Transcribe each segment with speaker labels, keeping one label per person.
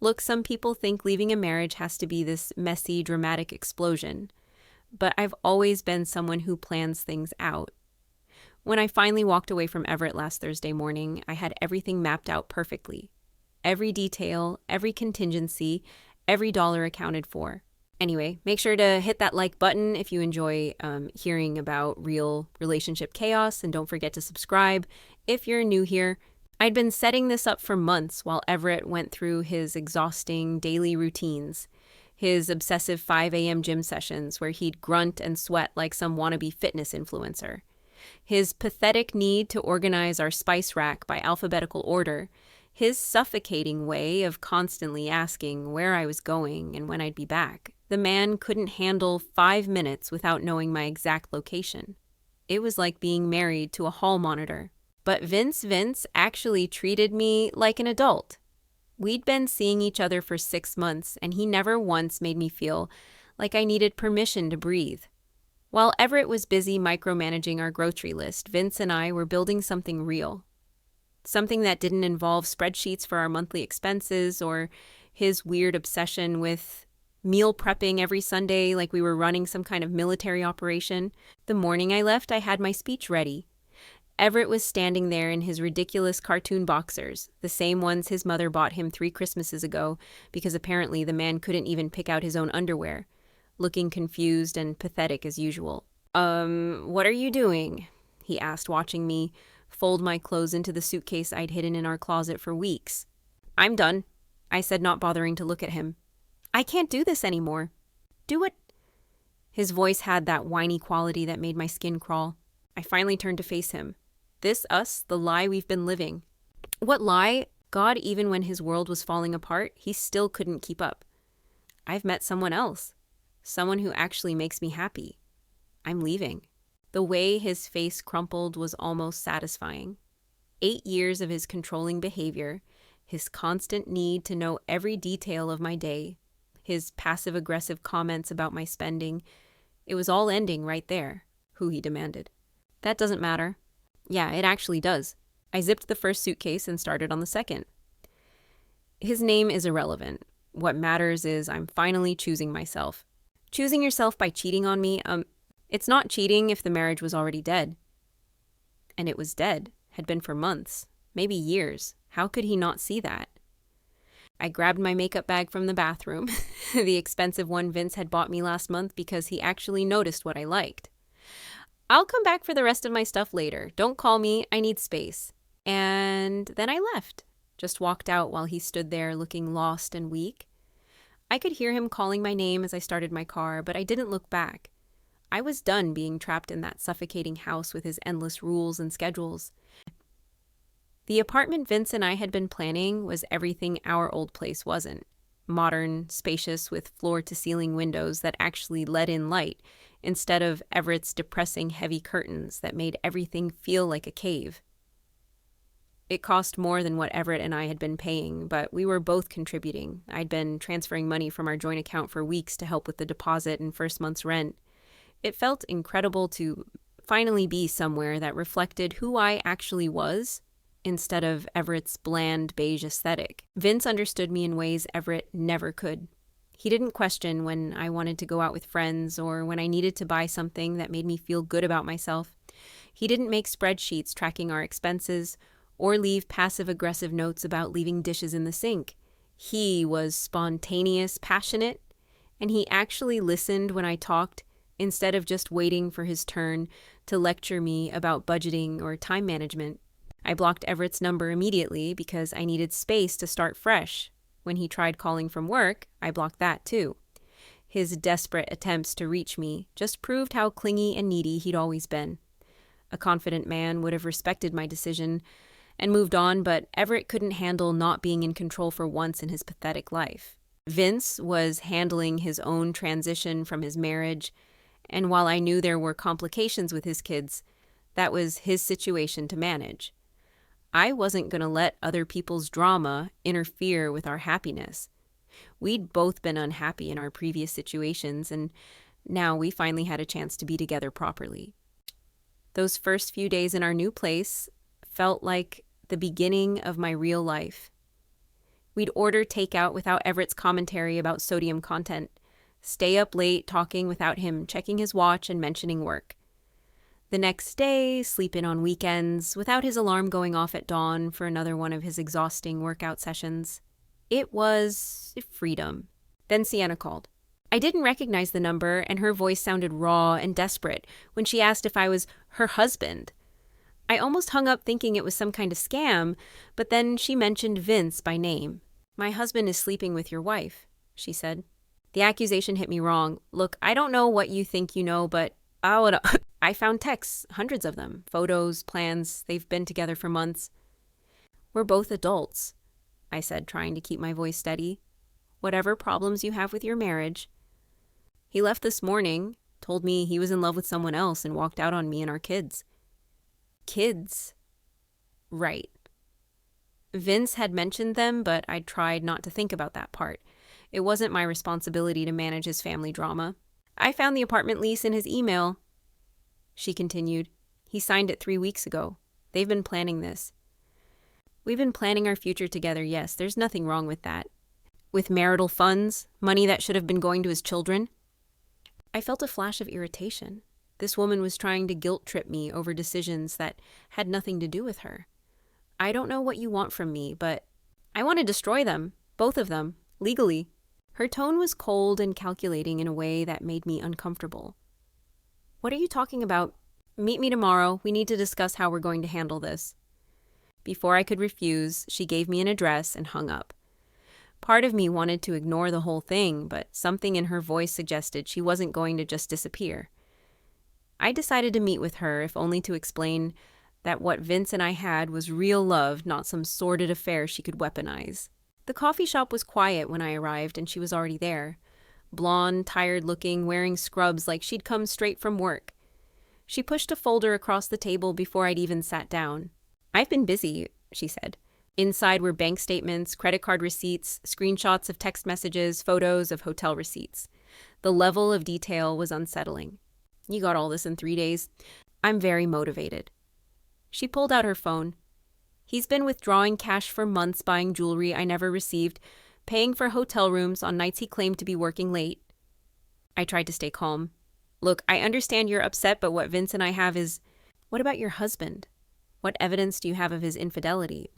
Speaker 1: Look, some people think leaving a marriage has to be this messy, dramatic explosion, but I've always been someone who plans things out. When I finally walked away from Everett last Thursday morning, I had everything mapped out perfectly. Every detail, every contingency, every dollar accounted for. Anyway, make sure to hit that like button if you enjoy hearing about real relationship chaos, and don't forget to subscribe if you're new here. I'd been setting this up for months while Everett went through his exhausting daily routines, his obsessive 5 a.m. gym sessions where he'd grunt and sweat like some wannabe fitness influencer, his pathetic need to organize our spice rack by alphabetical order, his suffocating way of constantly asking where I was going and when I'd be back. The man couldn't handle 5 minutes without knowing my exact location. It was like being married to a hall monitor. But Vince actually treated me like an adult. We'd been seeing each other for 6 months, and he never once made me feel like I needed permission to breathe. While Everett was busy micromanaging our grocery list, Vince and I were building something real. Something that didn't involve spreadsheets for our monthly expenses or his weird obsession with meal prepping every Sunday like we were running some kind of military operation. The morning I left, I had my speech ready. Everett was standing there in his ridiculous cartoon boxers, the same ones his mother bought him 3 Christmases ago because apparently the man couldn't even pick out his own underwear, looking confused and pathetic as usual. What are you doing?" he asked, watching me fold my clothes into the suitcase I'd hidden in our closet for weeks. "I'm done," I said, not bothering to look at him. "I can't do this anymore." "Do it." His voice had that whiny quality that made my skin crawl. I finally turned to face him. This us, the lie we've been living. What lie? God, even when his world was falling apart, he still couldn't keep up. I've met someone else. Someone who actually makes me happy. I'm leaving. The way his face crumpled was almost satisfying. 8 years of his controlling behavior, his constant need to know every detail of my day, his passive-aggressive comments about my spending, it was all ending right there, who he demanded. That doesn't matter. Yeah, it actually does. I zipped the first suitcase and started on the second. His name is irrelevant. What matters is I'm finally choosing myself. Choosing yourself by cheating on me, it's not cheating if the marriage was already dead. And it was dead, had been for months, maybe years. How could he not see that? I grabbed my makeup bag from the bathroom, the expensive one Vince had bought me last month because he actually noticed what I liked. "I'll come back for the rest of my stuff later. Don't call me. I need space." And then I left, just walked out while he stood there looking lost and weak. I could hear him calling my name as I started my car, but I didn't look back. I was done being trapped in that suffocating house with his endless rules and schedules. The apartment Vince and I had been planning was everything our old place wasn't. Modern, spacious, with floor-to-ceiling windows that actually let in light, instead of Everett's depressing heavy curtains that made everything feel like a cave. It cost more than what Everett and I had been paying, but we were both contributing. I'd been transferring money from our joint account for weeks to help with the deposit and first month's rent. It felt incredible to finally be somewhere that reflected who I actually was, instead of Everett's bland beige aesthetic. Vince understood me in ways Everett never could. He didn't question when I wanted to go out with friends or when I needed to buy something that made me feel good about myself. He didn't make spreadsheets tracking our expenses or leave passive-aggressive notes about leaving dishes in the sink. He was spontaneous, passionate, and he actually listened when I talked instead of just waiting for his turn to lecture me about budgeting or time management. I blocked Everett's number immediately because I needed space to start fresh. When he tried calling from work, I blocked that too. His desperate attempts to reach me just proved how clingy and needy he'd always been. A confident man would have respected my decision and moved on, but Everett couldn't handle not being in control for once in his pathetic life. Vince was handling his own transition from his marriage, and while I knew there were complications with his kids, that was his situation to manage. I wasn't going to let other people's drama interfere with our happiness. We'd both been unhappy in our previous situations, and now we finally had a chance to be together properly. Those first few days in our new place felt like the beginning of my real life. We'd order takeout without Everett's commentary about sodium content. Stay up late talking without him checking his watch and mentioning work. The next day, sleep in on weekends without his alarm going off at dawn for another one of his exhausting workout sessions. It was freedom. Then Sienna called. I didn't recognize the number, and her voice sounded raw and desperate when she asked if I was her husband. I almost hung up thinking it was some kind of scam, but then she mentioned Vince by name. My husband is sleeping with your wife, she said. The accusation hit me wrong. Look, I don't know what you think you know, but I found texts, hundreds of them, photos, plans. They've been together for months. We're both adults, I said, trying to keep my voice steady. Whatever problems you have with your marriage. He left this morning, told me he was in love with someone else, and walked out on me and our kids. Kids? Right. Vince had mentioned them, but I tried not to think about that part. It wasn't my responsibility to manage his family drama. I found the apartment lease in his email, she continued. He signed it 3 weeks ago. They've been planning this. We've been planning our future together, yes. There's nothing wrong with that. With marital funds, money that should have been going to his children. I felt a flash of irritation. This woman was trying to guilt trip me over decisions that had nothing to do with her. I don't know what you want from me, but I want to destroy them, both of them, legally. Her tone was cold and calculating in a way that made me uncomfortable. What are you talking about? Meet me tomorrow. We need to discuss how we're going to handle this. Before I could refuse, she gave me an address and hung up. Part of me wanted to ignore the whole thing, but something in her voice suggested she wasn't going to just disappear. I decided to meet with her, if only to explain that what Vince and I had was real love, not some sordid affair she could weaponize. The coffee shop was quiet when I arrived, and she was already there. Blonde, tired-looking, wearing scrubs like she'd come straight from work. She pushed a folder across the table before I'd even sat down. I've been busy, she said. Inside were bank statements, credit card receipts, screenshots of text messages, photos of hotel receipts. The level of detail was unsettling. You got all this in 3 days? I'm very motivated. She pulled out her phone. He's been withdrawing cash for months, buying jewelry I never received, paying for hotel rooms on nights he claimed to be working late. I tried to stay calm. Look, I understand you're upset, but what Vince and I have is... What about your husband? What evidence do you have of his infidelity?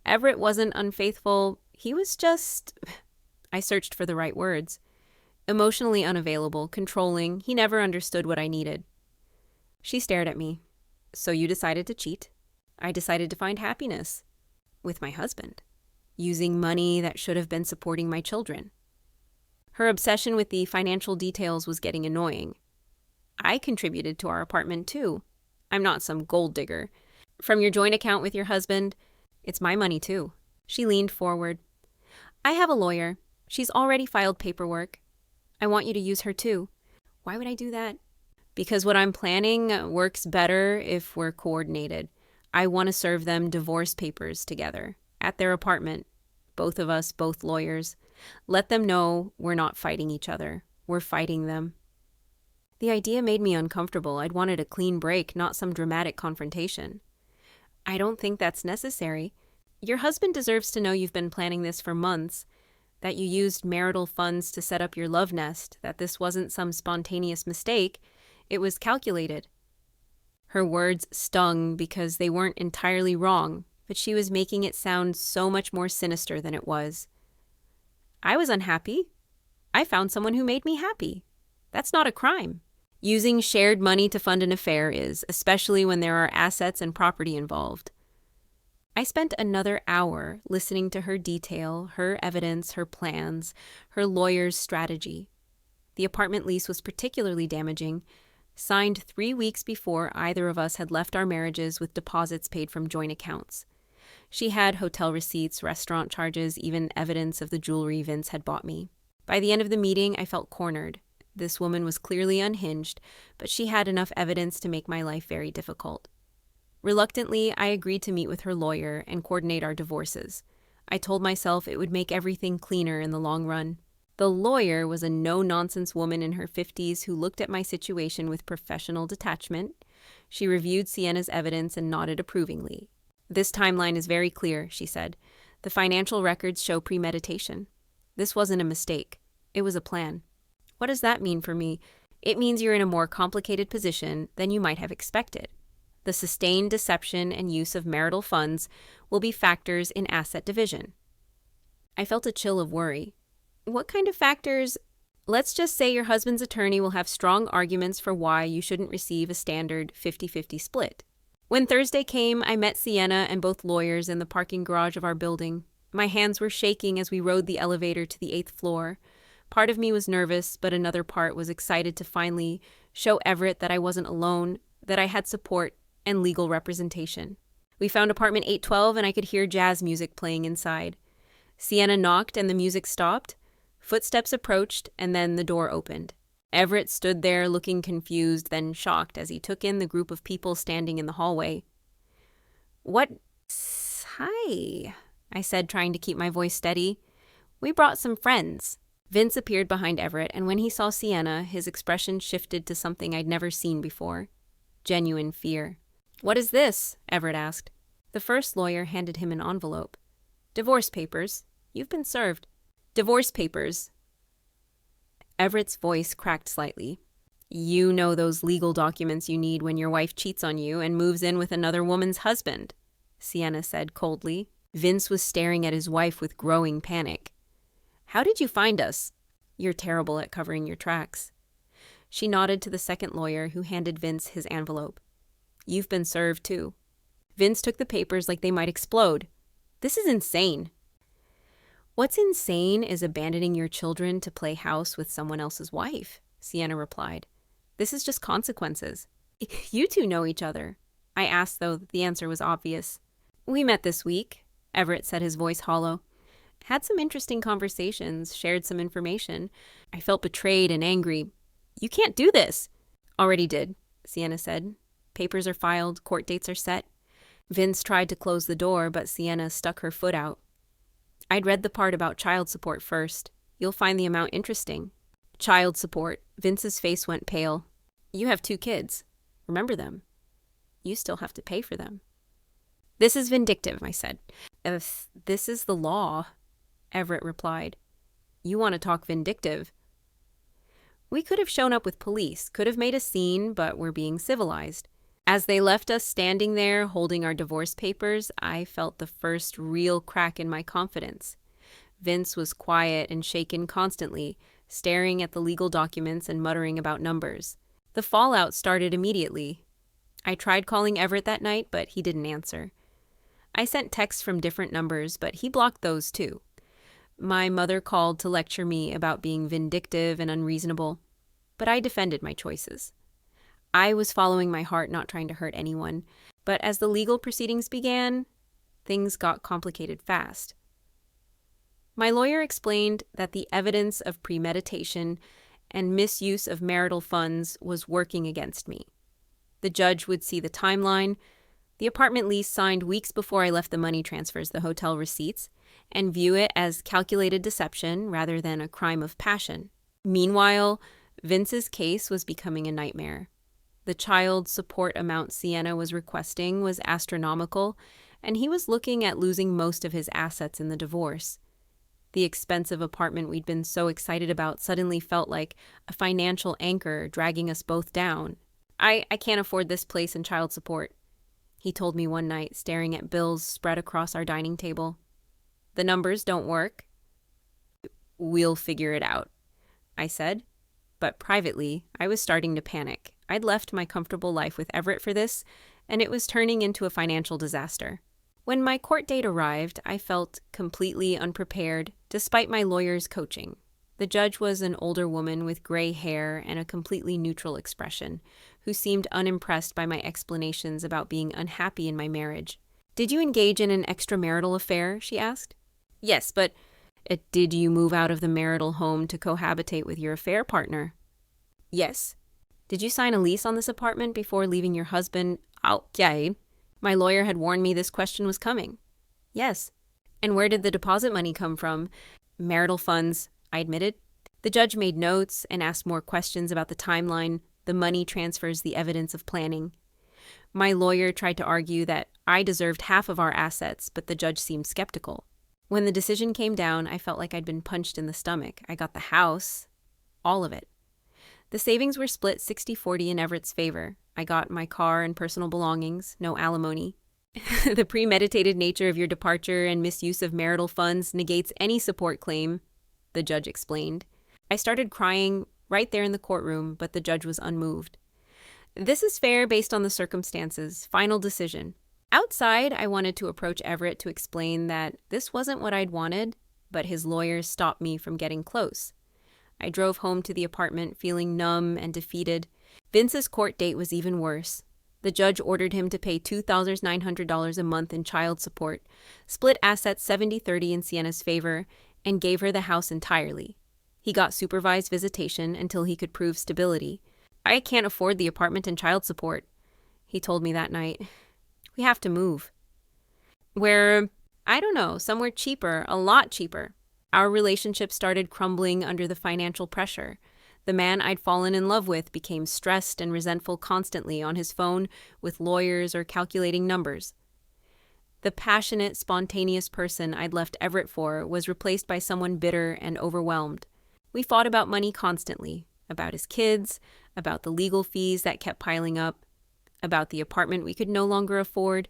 Speaker 1: Everett wasn't unfaithful. He was just... I searched for the right words. Emotionally unavailable, controlling. He never understood what I needed. She stared at me. So you decided to cheat? I decided to find happiness. With my husband. Using money that should have been supporting my children. Her obsession with the financial details was getting annoying. I contributed to our apartment too. I'm not some gold digger. From your joint account with your husband, it's my money too. She leaned forward. I have a lawyer. She's already filed paperwork. I want you to use her too. Why would I do that? Because what I'm planning works better if we're coordinated. I want to serve them divorce papers together. At their apartment. Both of us, both lawyers. Let them know we're not fighting each other. We're fighting them. The idea made me uncomfortable. I'd wanted a clean break, not some dramatic confrontation. I don't think that's necessary. Your husband deserves to know you've been planning this for months, that you used marital funds to set up your love nest, that this wasn't some spontaneous mistake. It was calculated. Her words stung because they weren't entirely wrong, but she was making it sound so much more sinister than it was. I was unhappy. I found someone who made me happy. That's not a crime. Using shared money to fund an affair is, especially when there are assets and property involved. I spent another hour listening to her detail, her evidence, her plans, her lawyer's strategy. The apartment lease was particularly damaging, signed 3 weeks before either of us had left our marriages with deposits paid from joint accounts. She had hotel receipts, restaurant charges, even evidence of the jewelry Vince had bought me. By the end of the meeting, I felt cornered. This woman was clearly unhinged, but she had enough evidence to make my life very difficult. Reluctantly, I agreed to meet with her lawyer and coordinate our divorces. I told myself it would make everything cleaner in the long run. The lawyer was a no-nonsense woman in her 50s who looked at my situation with professional detachment. She reviewed Sienna's evidence and nodded approvingly. This timeline is very clear, she said. The financial records show premeditation. This wasn't a mistake. It was a plan. What does that mean for me? It means you're in a more complicated position than you might have expected. The sustained deception and use of marital funds will be factors in asset division. I felt a chill of worry. What kind of factors? Let's just say your husband's attorney will have strong arguments for why you shouldn't receive a standard 50-50 split. When Thursday came, I met Sienna and both lawyers in the parking garage of our building. My hands were shaking as we rode the elevator to the 8th floor. Part of me was nervous, but another part was excited to finally show Everett that I wasn't alone, that I had support and legal representation. We found apartment 812 and I could hear jazz music playing inside. Sienna knocked and the music stopped. Footsteps approached and then the door opened. Everett stood there looking confused, then shocked as he took in the group of people standing in the hallway. "What? Hi," I said, trying to keep my voice steady. "We brought some friends." Vince appeared behind Everett, and when he saw Sienna, his expression shifted to something I'd never seen before. Genuine fear. "What is this?" Everett asked. The first lawyer handed him an envelope. "Divorce papers. You've been served." "Divorce papers." Everett's voice cracked slightly. "You know those legal documents you need when your wife cheats on you and moves in with another woman's husband," Sienna said coldly. Vince was staring at his wife with growing panic. "How did you find us?" "You're terrible at covering your tracks." She nodded to the second lawyer, who handed Vince his envelope. "You've been served, too." Vince took the papers like they might explode. "This is insane." "What's insane is abandoning your children to play house with someone else's wife," Sienna replied. "This is just consequences." "You two know each other." I asked, though the answer was obvious. "We met this week," Everett said, his voice hollow. "Had some interesting conversations, shared some information. I felt betrayed and angry." "You can't do this." "Already did," Sienna said. "Papers are filed, court dates are set." Vince tried to close the door, but Sienna stuck her foot out. "I'd read the part about child support first. You'll find the amount interesting." "Child support." Vince's face went pale. "You have 2 kids. Remember them. You still have to pay for them." "This is vindictive," I said. "This is the law," Everett replied. "You want to talk vindictive?" We could have shown up with police, could have made a scene, but we're being civilized. As they left us standing there holding our divorce papers, I felt the first real crack in my confidence. Vince was quiet and shaken constantly, staring at the legal documents and muttering about numbers. The fallout started immediately. I tried calling Everett that night, but he didn't answer. I sent texts from different numbers, but he blocked those too. My mother called to lecture me about being vindictive and unreasonable, but I defended my choices. I was following my heart, not trying to hurt anyone, but as the legal proceedings began, things got complicated fast. My lawyer explained that the evidence of premeditation and misuse of marital funds was working against me. The judge would see the timeline, the apartment lease signed weeks before I left the money transfers, the hotel receipts, and view it as calculated deception rather than a crime of passion. Meanwhile, Vince's case was becoming a nightmare. The child support amount Sienna was requesting was astronomical, and he was looking at losing most of his assets in the divorce. The expensive apartment we'd been so excited about suddenly felt like a financial anchor dragging us both down. I can't afford this place and child support," he told me one night, staring at bills spread across our dining table. "The numbers don't work." "We'll figure it out," I said. But privately, I was starting to panic. I'd left my comfortable life with Everett for this, and it was turning into a financial disaster. When my court date arrived, I felt completely unprepared, despite my lawyer's coaching. The judge was an older woman with gray hair and a completely neutral expression, who seemed unimpressed by my explanations about being unhappy in my marriage. "Did you engage in an extramarital affair?" she asked. "Yes, but did you move out of the marital home to cohabitate with your affair partner?" "Yes." "Did you sign a lease on this apartment before leaving your husband outside?" My lawyer had warned me this question was coming. "Yes." "And where did the deposit money come from?" "Marital funds," I admitted. The judge made notes and asked more questions about the timeline, the money transfers, the evidence of planning. My lawyer tried to argue that I deserved half of our assets, but the judge seemed skeptical. When the decision came down, I felt like I'd been punched in the stomach. I got the house, all of it. The savings were split 60-40 in Everett's favor. I got my car and personal belongings, no alimony. The premeditated nature of your departure and misuse of marital funds negates any support claim, the judge explained. I started crying right there in the courtroom, but the judge was unmoved. This is fair based on the circumstances. Final decision. Outside, I wanted to approach Everett to explain that this wasn't what I'd wanted, but his lawyers stopped me from getting close. I drove home to the apartment feeling numb and defeated. Vince's court date was even worse. The judge ordered him to pay $2,900 a month in child support, split assets 70-30 in Sienna's favor, and gave her the house entirely. He got supervised visitation until he could prove stability. I can't afford the apartment and child support, he told me that night. We have to move. I don't know, somewhere cheaper, a lot cheaper. Our relationship started crumbling under the financial pressure. The man I'd fallen in love with became stressed and resentful constantly on his phone with lawyers or calculating numbers. The passionate, spontaneous person I'd left Everett for was replaced by someone bitter and overwhelmed. We fought about money constantly, about his kids, about the legal fees that kept piling up, about the apartment we could no longer afford.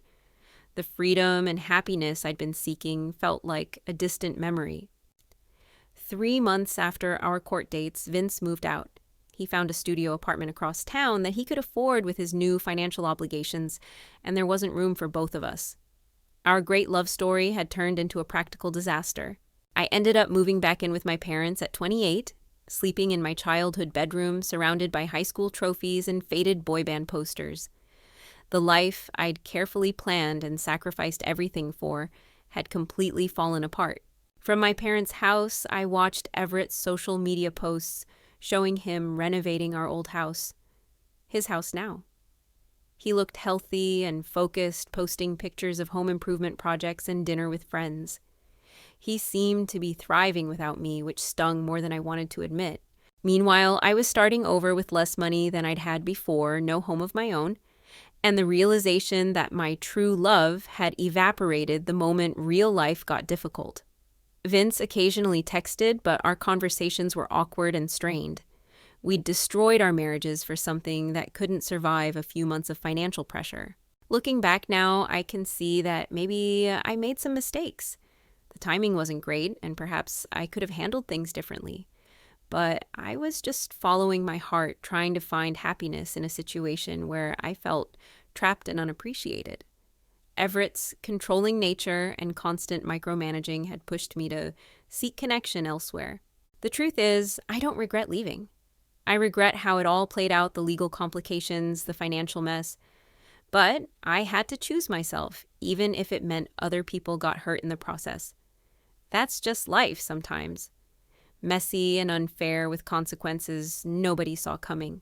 Speaker 1: The freedom and happiness I'd been seeking felt like a distant memory. 3 months after our court dates, Vince moved out. He found a studio apartment across town that he could afford with his new financial obligations, and there wasn't room for both of us. Our great love story had turned into a practical disaster. I ended up moving back in with my parents at 28, sleeping in my childhood bedroom surrounded by high school trophies and faded boy band posters. The life I'd carefully planned and sacrificed everything for had completely fallen apart. From my parents' house, I watched Everett's social media posts showing him renovating our old house. His house now. He looked healthy and focused, posting pictures of home improvement projects and dinner with friends. He seemed to be thriving without me, which stung more than I wanted to admit. Meanwhile, I was starting over with less money than I'd had before, no home of my own, and the realization that my true love had evaporated the moment real life got difficult. Vince occasionally texted, but our conversations were awkward and strained. We'd destroyed our marriages for something that couldn't survive a few months of financial pressure. Looking back now, I can see that maybe I made some mistakes. The timing wasn't great, and perhaps I could have handled things differently. But I was just following my heart, trying to find happiness in a situation where I felt trapped and unappreciated. Everett's controlling nature and constant micromanaging had pushed me to seek connection elsewhere. The truth is, I don't regret leaving. I regret how it all played out, the legal complications, the financial mess. But I had to choose myself, even if it meant other people got hurt in the process. That's just life sometimes. Messy and unfair with consequences nobody saw coming.